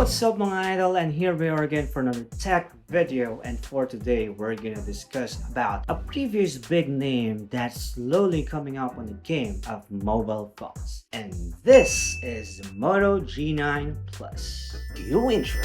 What's up mga idol, and here we are again for another tech video, and for today we're gonna discuss about a previous big name that's slowly coming up on the game of mobile phones, and this is the Moto G9 Plus. Cue intro.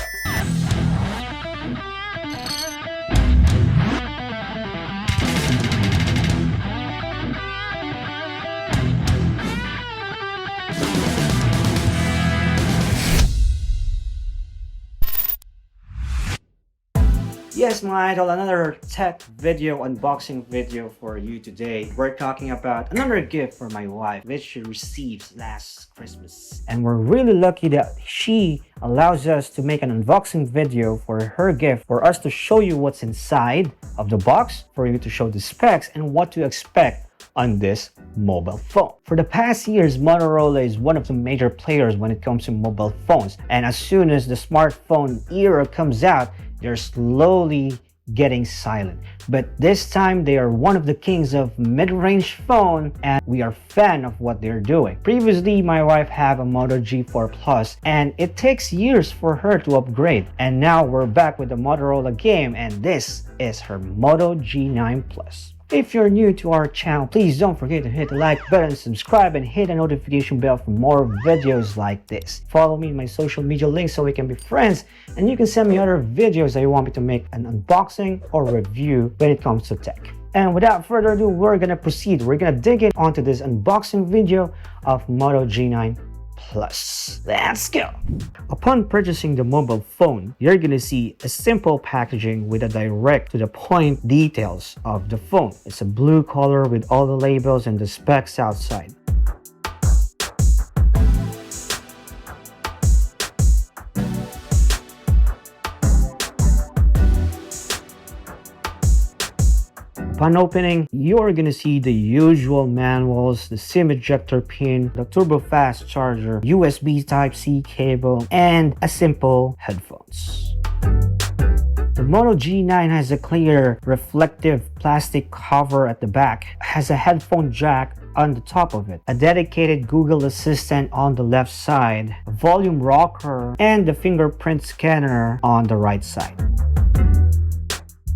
Yes, my idol, another tech video, unboxing video for you today. We're talking about another gift for my wife, which she received last Christmas. And we're really lucky that she allows us to make an unboxing video for her gift, for us to show you what's inside of the box, for you to show the specs and what to expect on this mobile phone. For the past years, Motorola is one of the major players when it comes to mobile phones. And as soon as the smartphone era comes out, they're slowly getting silent. But this time, they are one of the kings of mid-range phone, and we are fan of what they're doing. Previously, my wife had a Moto G4 Plus, and it takes years for her to upgrade. And now we're back with the Motorola game, and this is her Moto G9 Plus. If you're new to our channel, please don't forget to hit the like button, subscribe, and hit the notification bell for more videos like this. Follow me in my social media links so we can be friends, and you can send me other videos that you want me to make an unboxing or review when it comes to tech. And without further ado, we're gonna proceed. We're gonna dig in onto this unboxing video of Moto G9 Plus. Let's go! Upon purchasing the mobile phone, you're gonna see a simple packaging with a direct to the point details of the phone. It's a blue color with all the labels and the specs outside. Upon opening, you're gonna see the usual manuals, the SIM ejector pin, the turbo fast charger, USB Type-C cable, and a simple headphones. The Moto G9 has a clear reflective plastic cover at the back, has a headphone jack on the top of it, a dedicated Google Assistant on the left side, a volume rocker, and the fingerprint scanner on the right side.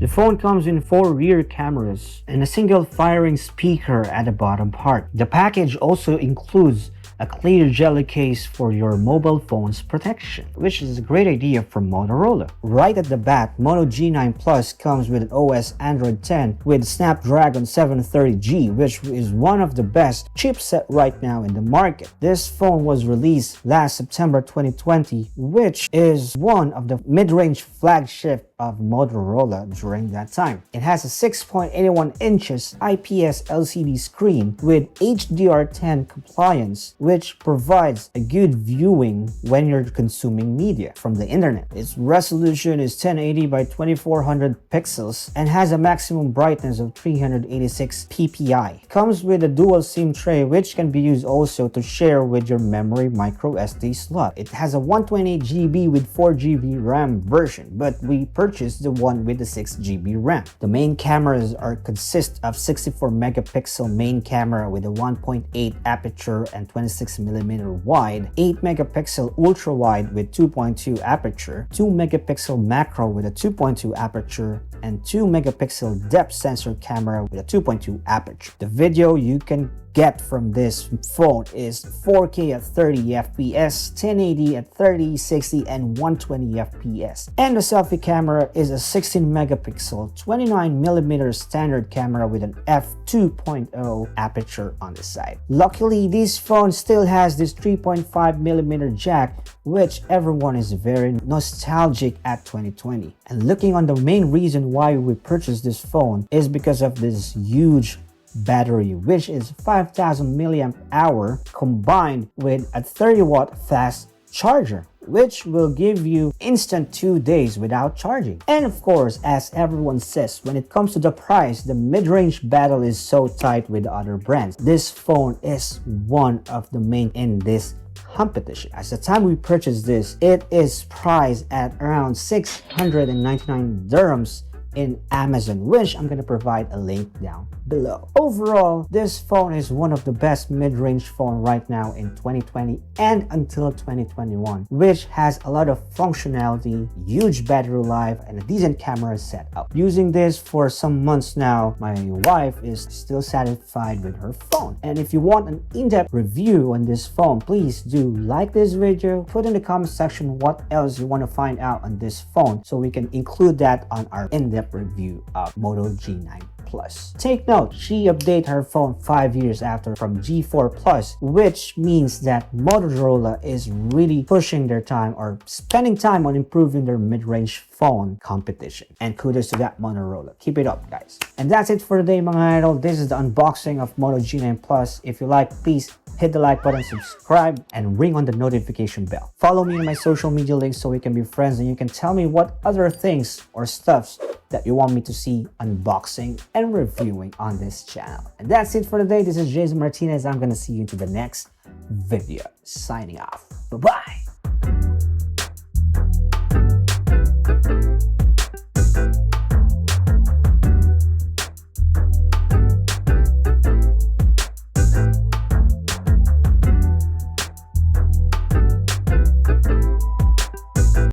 The phone comes in 4 rear cameras and a single firing speaker at the bottom part. The package also includes a clear jelly case for your mobile phone's protection, which is a great idea from Motorola. Right at the back, Moto G9 Plus comes with an OS Android 10 with Snapdragon 730G, which is one of the best chipset right now in the market. This phone was released last September 2020, which is one of the mid-range flagship of Motorola during that time. It has a 6.81 inches IPS LCD screen with HDR10 compliance, which provides a good viewing when you're consuming media from the internet. Its resolution is 1080 by 2400 pixels and has a maximum brightness of 386 ppi. Comes with a dual SIM tray, which can be used also to share with your memory micro SD slot. It has a 128GB with 4GB RAM version, but we purchased the one with the 6GB RAM. The main cameras consist of 64 megapixel main camera with a 1.8 aperture and 26mm wide, 8 megapixel ultra wide with 2.2 aperture, 2 megapixel macro with a 2.2 aperture, and 2 megapixel depth sensor camera with a 2.2 aperture. The video you can get from this phone is 4K at 30 FPS, 1080 at 30, 60, and 120 FPS. And the selfie camera is a 16 megapixel, 29mm standard camera with an f2.0 aperture on the side. Luckily, this phone still has this 3.5mm jack, which everyone is very nostalgic at 2020. And looking on the main reason why we purchased this phone is because of this huge battery, which is 5000 milliamp hour combined with a 30-watt fast charger, which will give you instant 2 days without charging. And of course, as everyone says, when it comes to the price, the mid-range battle is so tight with other brands. This phone is one of the main in this competition. At the time we purchased this, it is priced at around 699 dirhams in Amazon, which I'm going to provide a link down below. Overall, this phone is one of the best mid-range phone right now in 2020 and until 2021, which has a lot of functionality, huge battery life, and a decent camera setup. Using this for some months now, my wife is still satisfied with her phone. And if you want an in-depth review on this phone, please do like this video, put in the comment section what else you want to find out on this phone so we can include that on our in-depth review of Moto G9 Plus. Take note, she updated her phone 5 years after from G4 Plus, which means that Motorola is really pushing their time or spending time on improving their mid-range phone competition. And kudos to that Motorola. Keep it up, guys. And that's it for today, mga idol. This is the unboxing of Moto G9 Plus. If you like, please hit the like button, subscribe, and ring on the notification bell. Follow me on my social media links so we can be friends, and you can tell me what other things or stuffs that you want me to see unboxing and reviewing on this channel. And that's it for today. This is Jayson Martinez. I'm gonna see you to the next video. Signing off. Bye-bye.